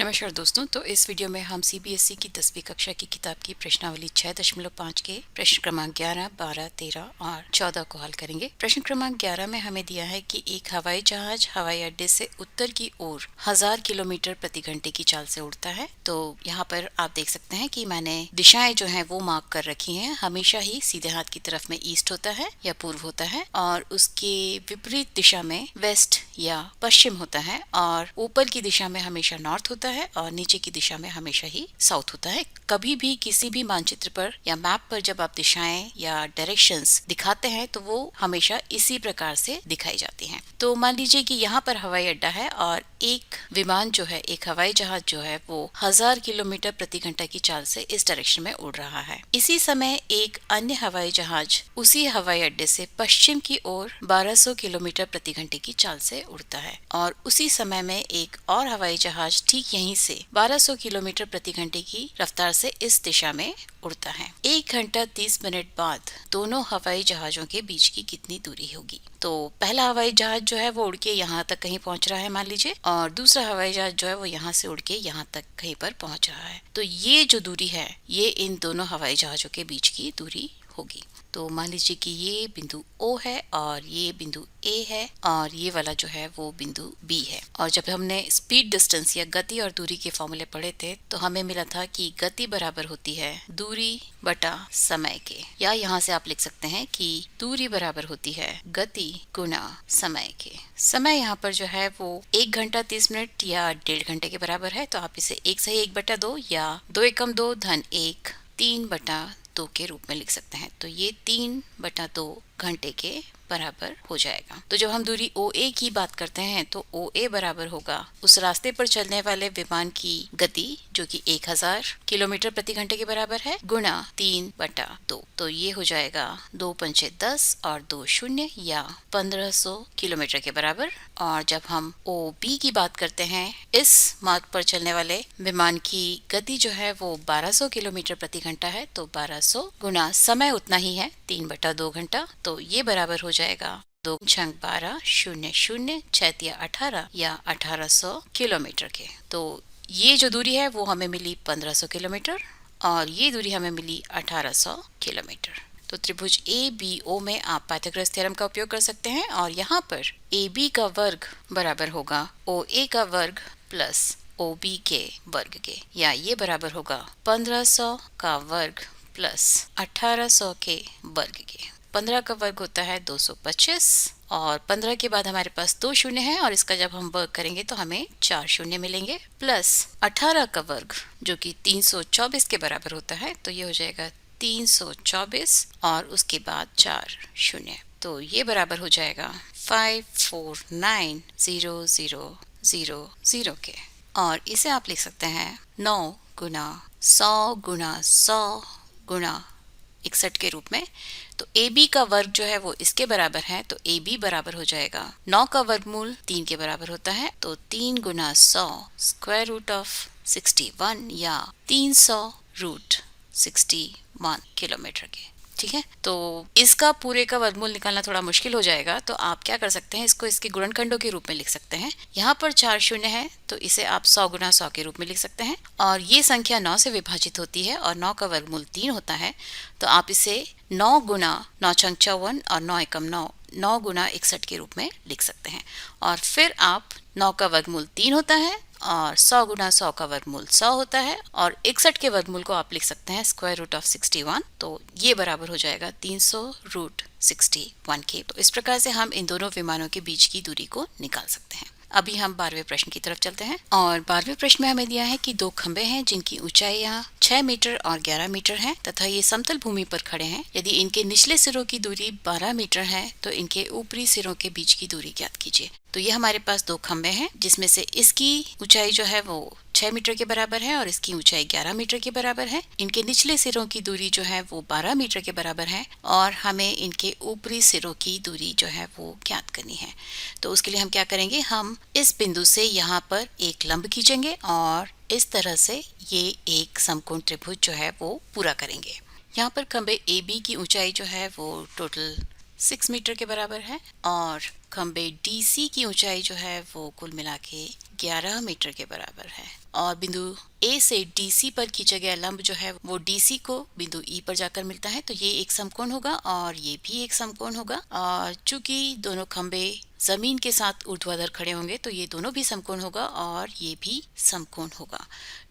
नमस्कार दोस्तों। तो इस वीडियो में हम सीबीएसई की 10वीं कक्षा की किताब की प्रश्नावली 6.5 के प्रश्न क्रमांक 11, 12, 13 और 14 को हल करेंगे। प्रश्न क्रमांक 11 में हमें दिया है कि एक हवाई जहाज हवाई अड्डे से उत्तर की ओर 1000 किलोमीटर प्रति घंटे की चाल से उड़ता है। तो यहाँ पर आप देख सकते हैं कि मैंने दिशाएं जो है वो मार्क कर रखी हैं। हमेशा ही सीधे हाथ की तरफ में ईस्ट होता है या पूर्व होता है, और उसके विपरीत दिशा में वेस्ट या पश्चिम होता है, और ऊपर की दिशा में हमेशा नॉर्थ होता है और नीचे की दिशा में हमेशा ही साउथ होता है। कभी भी किसी भी मानचित्र पर या मैप पर जब आप दिशाएं या डायरेक्शंस दिखाते हैं तो वो हमेशा इसी प्रकार से दिखाई जाती हैं। तो मान लीजिए कि यहाँ पर हवाई अड्डा है और एक विमान जो है, एक हवाई जहाज जो है वो 1000 किलोमीटर प्रति घंटा की चाल से इस डायरेक्शन में उड़ रहा है। इसी समय एक अन्य हवाई जहाज उसी हवाई अड्डे से पश्चिम की ओर 1200 किलोमीटर प्रति घंटे की चाल से उड़ता है, और उसी समय में एक और हवाई जहाज ठीक यहीं से 1200 किलोमीटर प्रति घंटे की रफ्तार से इस दिशा में उड़ता है। 1 घंटा 30 मिनट बाद दोनों हवाई जहाजों के बीच की कितनी दूरी होगी? तो पहला हवाई जहाज जो है वो उड़ के यहाँ तक कहीं पहुंच रहा है मान लीजिए, और दूसरा हवाई जहाज जो है वो यहाँ से उड़ के यहाँ तक कहीं पर पहुंच रहा है। तो ये जो दूरी है ये इन दोनों हवाई जहाजों के बीच की दूरी होगी। तो मान लीजिए कि ये बिंदु O है और ये बिंदु A है, और ये वाला जो है वो बिंदु B है। और जब हमने स्पीड डिस्टेंस या गति और दूरी के फॉर्मूले पढ़े थे तो हमें मिला था कि गति बराबर होती है दूरी बटा समय के, या यहाँ से आप लिख सकते हैं कि दूरी बराबर होती है गति गुना समय के। समय यहाँ पर जो है वो 1 घंटा 30 मिनट या 1.5 घंटे के बराबर है, तो आप इसे 1 सही 1 बटा 2 या 2 एकम 2 धन 1 3 बटा 2 के रूप में लिख सकते हैं। तो ये 3 बटा 2 घंटे के बराबर हो जाएगा। तो जब हम दूरी OA की बात करते हैं तो OA बराबर होगा उस रास्ते पर चलने वाले विमान की गति जो कि 1000 किलोमीटर प्रति घंटे के बराबर है, गुणा 3 बटा 2। तो ये हो जाएगा 2 पंचे 10 और 2 शून्य या 1500 किलोमीटर के बराबर। और जब हम OB की बात करते हैं, इस मार्ग पर चलने वाले विमान की गति जो है वो 1200 किलोमीटर प्रति घंटा है, तो 1200 गुणा समय उतना ही है 3 बटा 2 घंटा। तो ये बराबर हो जाएगा 2 छंग 12 शून्य शून्य 6 या 18 या 1800 किलोमीटर के। तो ये जो दूरी है वो हमें मिली 1500 किलोमीटर और ये दूरी हमें मिली 1800 किलोमीटर। तो त्रिभुज ABO में आप पाइथागोरस थ्योरम का उपयोग कर सकते हैं, और यहाँ पर AB का वर्ग बराबर होगा OA का वर्ग प्लस OB के वर्ग के, या ये बराबर होगा 1500 का वर्ग प्लस 1800 के वर्ग के। 15 का वर्ग होता है 225, और 15 के बाद हमारे पास 2 शून्य है, और इसका जब हम वर्ग करेंगे तो हमें 4 शून्य मिलेंगे, प्लस 18 का वर्ग जो कि 324 के बराबर होता है, तो ये हो जाएगा 324 और उसके बाद 4 शून्य। तो ये बराबर हो जाएगा 5490000 के। और इसे आप लिख सकते हैं 9 गुना 100 गुना 100 गुना 61 के रूप में। तो AB का वर्ग जो है वो इसके बराबर है, तो AB बराबर हो जाएगा 9 का वर्गमूल 3 के बराबर होता है, तो 3 गुना 100 स्क्वायर रूट ऑफ 61 या 300 रूट 61 किलोमीटर के। ठीक है, तो इसका पूरे का वर्गमूल निकालना थोड़ा मुश्किल हो जाएगा, तो आप क्या कर सकते हैं, इसको इसके गुणनखंडों के रूप में लिख सकते हैं। यहाँ पर 4 शून्य है तो इसे आप 100 गुना 100 के रूप में लिख सकते हैं, और ये संख्या 9 से विभाजित होती है और 9 का वर्गमूल 3 होता है, तो आप इसे 9 गुना 9 छंग 54 और 9 एकम 9 9 गुना 61 के रूप में लिख सकते हैं। और फिर आप 9 का वर्गमूल 3 होता है और 100 गुना 100 का वर्गमूल 100 होता है, और 61 के वर्गमूल को आप लिख सकते हैं स्क्वायर रूट ऑफ 61, तो ये बराबर हो जाएगा 300 रूट 61 के। तो इस प्रकार से हम इन दोनों विमानों के बीच की दूरी को निकाल सकते हैं। अभी हम 12वें प्रश्न की तरफ चलते हैं, और 12वें प्रश्न में हमें दिया है कि 2 खंबे हैं जिनकी ऊंचाइयां 6 मीटर और 11 मीटर है तथा ये समतल भूमि पर खड़े हैं। यदि इनके निचले सिरों की दूरी 12 मीटर है तो इनके ऊपरी सिरों के बीच की दूरी ज्ञात कीजिए। तो ये हमारे पास 2 खंबे हैं जिसमें से इसकी ऊंचाई जो है वो 6 मीटर के बराबर है और इसकी ऊंचाई 11 मीटर के बराबर है। इनके निचले सिरों की दूरी जो है वो 12 मीटर के बराबर है, और हमें इनके ऊपरी सिरों की दूरी जो है वो ज्ञात करनी है। तो उसके लिए हम क्या करेंगे, हम इस बिंदु से यहाँ पर एक लंब खींचेंगे और इस तरह से ये एक समकोण त्रिभुज जो है वो पूरा करेंगे। यहाँ पर खंबे AB की ऊंचाई जो है वो टोटल 6 मीटर के बराबर है, और खंबे DC की ऊंचाई जो है वो कुल मिला के 11 मीटर के बराबर है और बिंदु A से DC पर खींचा गया लंब जो है वो DC को बिंदु E पर जाकर मिलता है, तो ये एक समकोण होगा और ये भी एक समकोण होगा। और चूंकि दोनों खंबे जमीन के साथ ऊर्ध्वाधर खड़े होंगे तो ये दोनों भी समकोण होगा और ये भी समकोण होगा।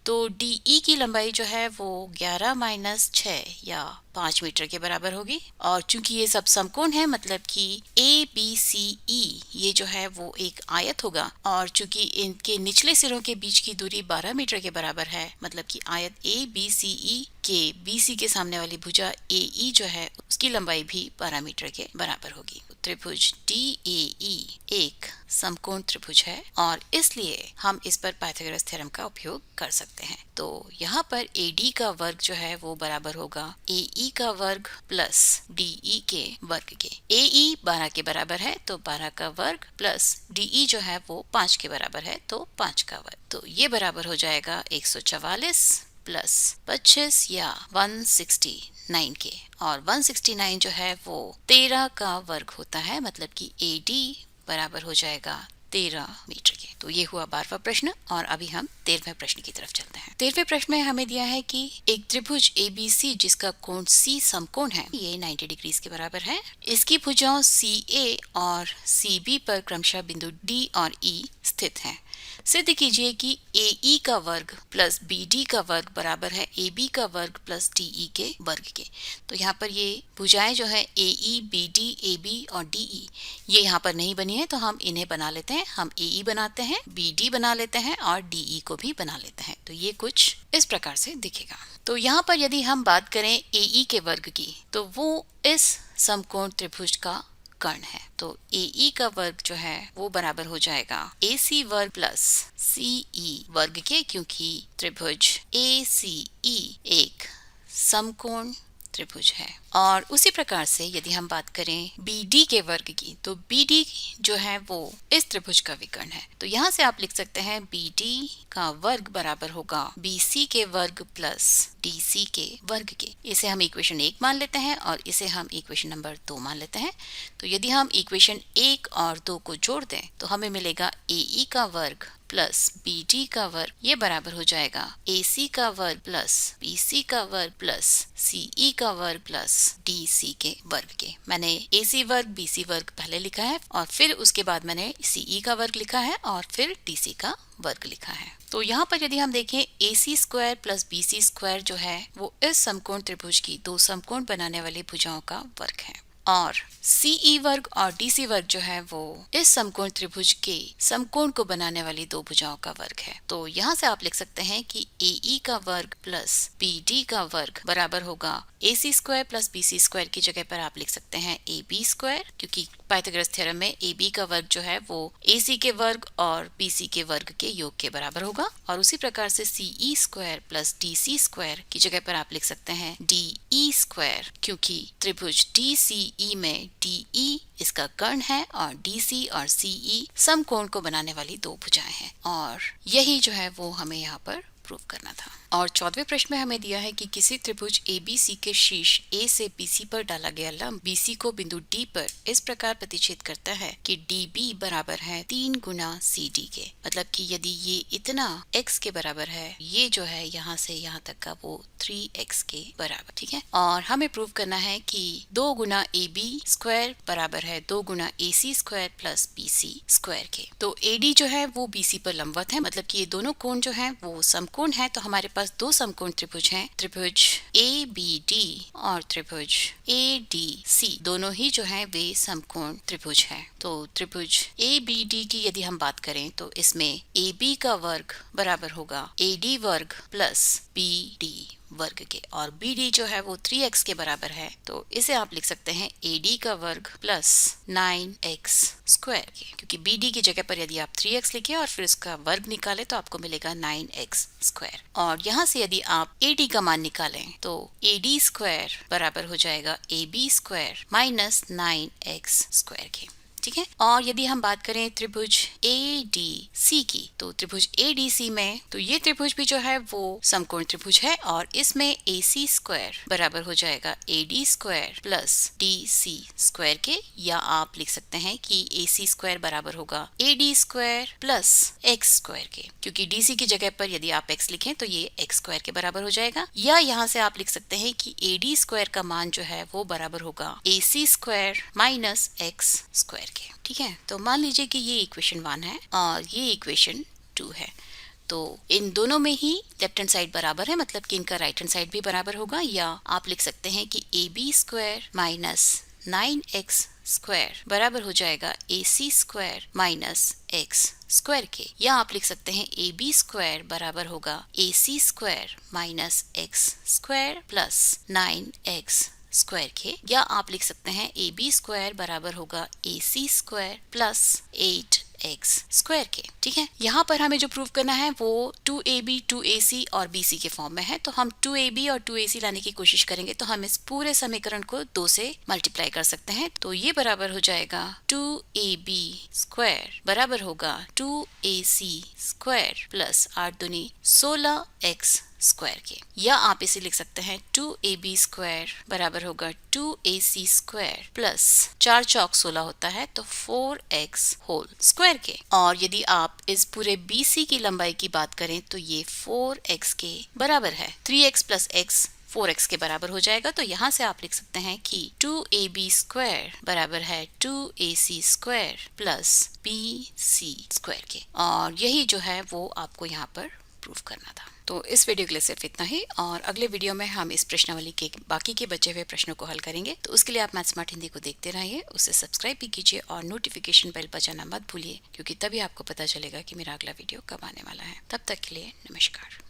तो DE की लंबाई जो है वो 11 माइनस 6 या 5 मीटर के बराबर होगी। और चूंकि ये सब समकोण है मतलब कि ABCE ये जो है वो एक आयत होगा और चूंकि इनके निचले सिरों के बीच की दूरी 12 मीटर के बराबर है मतलब कि आयत ABCE के BC के सामने वाली भुजा AE जो है उसकी लंबाई भी 12 मीटर के बराबर होगी। त्रिभुज DAE एक समकोण त्रिभुज है और इसलिए हम इस पर पाइथागोरस थ्योरम का उपयोग कर सकते हैं। तो यहाँ पर AD का वर्ग जो है वो बराबर होगा AE का वर्ग प्लस DE के वर्ग के। AE 12 के बराबर है तो 12 का वर्ग प्लस DE जो है वो 5 के बराबर है तो 5 का वर्ग। तो ये बराबर हो जाएगा 144 प्लस 25 या 169 के। और 169 जो है वो 13 का वर्ग होता है मतलब कि AD बराबर हो जाएगा 13 मीटर के। तो ये हुआ 12वां प्रश्न और अभी हम 13वें प्रश्न की तरफ चलते हैं। 13वें प्रश्न में हमें दिया है कि एक त्रिभुज ABC जिसका कोण C समकोण है, ये 90 डिग्री के बराबर है। इसकी भुजाओं CA और CB पर क्रमशः बिंदु D और E स्थित हैं। सिद्ध कीजिए कि AE का वर्ग प्लस BD का वर्ग बराबर है AB का वर्ग प्लस DE के वर्ग के। तो यहाँ पर ये भुजाएं जो है AE, BD, AB और DE ये यहाँ पर नहीं बनी है तो हम इन्हें बना लेते हैं। हम AE बनाते हैं, BD बना लेते हैं और DE को भी बना लेते हैं। तो ये कुछ इस प्रकार से दिखेगा। तो यहाँ पर यदि हम बात करें AE के वर्ग की तो वो इस समकोण त्रिभुज का कर्ण है। तो AE का वर्ग जो है वो बराबर हो जाएगा AC वर्ग प्लस CE वर्ग के, क्योंकि त्रिभुज ACE एक समकोण त्रिभुज है। और उसी प्रकार से यदि हम बात करें BD के वर्ग की तो BD जो है वो इस त्रिभुज का विकर्ण है। तो यहाँ से आप लिख सकते हैं BD का वर्ग बराबर होगा BC के वर्ग प्लस DC के वर्ग के। इसे हम इक्वेशन 1 मान लेते हैं और इसे हम इक्वेशन नंबर 2 मान लेते हैं। तो यदि हम इक्वेशन 1 और 2 को जोड़ दें तो हमें मिलेगा AE का वर्ग प्लस BD का वर्ग ये बराबर हो जाएगा AC का वर्ग प्लस BC का वर्ग प्लस CE का वर्ग प्लस DC के वर्ग के। मैंने AC वर्ग BC वर्ग पहले लिखा है और फिर उसके बाद मैंने CE का वर्ग लिखा है और फिर DC का वर्ग लिखा है। तो यहाँ पर यदि हम देखें AC square plus BC square जो है वो इस समकोण त्रिभुज की दो समकोण बनाने वाली भुजाओं का वर्ग है और CE वर्ग और DC वर्ग जो है वो इस समकोण त्रिभुज के समकोण को बनाने वाली दो भुजाओं का वर्ग है। तो यहाँ से आप लिख सकते हैं कि AE का वर्ग प्लस BD का वर्ग बराबर होगा AC square plus BC square की जगह पर आप लिख सकते हैं AB स्क्वायर, क्योंकि पाइथागोरस थ्योरम में AB का वर्ग जो है वो AC के वर्ग और BC के वर्ग के योग के बराबर होगा। और उसी प्रकार से CE square plus DC square की जगह पर आप लिख सकते हैं DE स्क्वायर, क्योंकि त्रिभुज DCE में DE इसका कर्ण है और DC और CE समकोण को बनाने वाली दो भुजाएं हैं और यही जो है वो हमें यहाँ पर प्रूव करना था। और 14वें प्रश्न में हमें दिया है कि किसी त्रिभुज ABC के शीर्ष A से BC पर डाला गया लंब BC को बिंदु D पर इस प्रकार प्रतिच्छेद करता है कि DB बराबर है 3 गुना CD के। मतलब कि यदि ये इतना x के बराबर है, ये जो है यहाँ से यहाँ तक का वो 3x के बराबर, ठीक है। और हमें प्रूव करना है कि 2 गुना AB स्क्वायर बराबर है 2 गुना AC square plus BC square के। तो AD जो है वो BC पर लंबवत है, मतलब कि ये दोनों कोण जो है वो समकोण है। तो हमारे पास दो समकोण त्रिभुज हैं, त्रिभुज ABD और त्रिभुज ADC, दोनों ही जो है वे समकोण त्रिभुज है। तो त्रिभुज ABD की यदि हम बात करें तो इसमें AB का वर्ग बराबर होगा AD वर्ग प्लस BD वर्ग के और BD जो है वो 3x के बराबर है। तो इसे आप लिख सकते हैं AD का वर्ग प्लस 9x स्क्वायर के, क्योंकि BD की जगह पर यदि आप 3x लिखें और फिर उसका वर्ग निकालें तो आपको मिलेगा 9x स्क्वायर। और यहाँ से यदि आप AD का मान निकालें तो AD स्क्वायर बराबर हो जाएगा AB square minus 9x square के। ठीक है। और यदि हम बात करें त्रिभुज ADC की, तो त्रिभुज ADC में तो ये त्रिभुज भी जो है वो समकोण त्रिभुज है और इसमें AC स्क्वायर बराबर हो जाएगा AD square plus DC square के, या आप लिख सकते हैं कि AC स्क्वायर बराबर होगा AD square plus X square के, क्योंकि DC की जगह पर यदि आप X लिखें तो ये X स्क्वायर के बराबर हो जाएगा। या यहाँ से आप लिख सकते हैं कि AD स्क्वायर का मान जो है वो बराबर होगा AC square minus X square के। ठीक है, तो मान लीजिए कि ये इक्वेशन 1 है और ये इक्वेशन 2 है, तो इन दोनों में ही लेफ्ट हैंड साइड बराबर है, मतलब कि इनका राइट हैंड साइड भी बराबर होगा। या आप लिख सकते हैं कि AB square minus 9X square बराबर हो जाएगा AC square minus X square के। या आप लिख सकते हैं AB स्क्वायर बराबर होगा AC square minus X square plus 9X square के। या आप लिख सकते हैं AB स्क्वायर बराबर होगा AC square plus 8X square के। ठीक है, यहाँ पर हमें जो प्रूव करना है वो 2AB 2AC और BC के फॉर्म में है, तो हम 2AB और 2AC लाने की कोशिश करेंगे तो हम इस पूरे समीकरण को 2 से मल्टीप्लाई कर सकते हैं। तो ये बराबर हो जाएगा 2AB स्क्वायर बराबर होगा 2AC स्क्वायर प्लस 8 दूनी 16X स्क्वायर के। या आप इसे लिख सकते हैं 2AB स्क्वायर बराबर होगा 2AC स्क्वायर प्लस 4 चौक 16 होता है तो 4X होल स्क्वायर के। और यदि आप इस पूरे BC की लंबाई की बात करें तो ये 4X के बराबर है। 3X प्लस X 4X के बराबर हो जाएगा, तो यहाँ से आप लिख सकते हैं कि 2AB स्क्वायर बराबर है 2AC square plus BC square के। और यही जो है वो आपको यहाँ पर प्रूव करना था। तो इस वीडियो के लिए सिर्फ इतना ही, और अगले वीडियो में हम इस प्रश्नावली के बाकी के बचे हुए प्रश्नों को हल करेंगे। तो उसके लिए आप मैथ स्मार्ट हिंदी को देखते रहिए, उसे सब्सक्राइब भी कीजिए और नोटिफिकेशन बेल बजाना मत भूलिए, क्योंकि तभी आपको पता चलेगा कि मेरा अगला वीडियो कब आने वाला है। तब तक के लिए नमस्कार।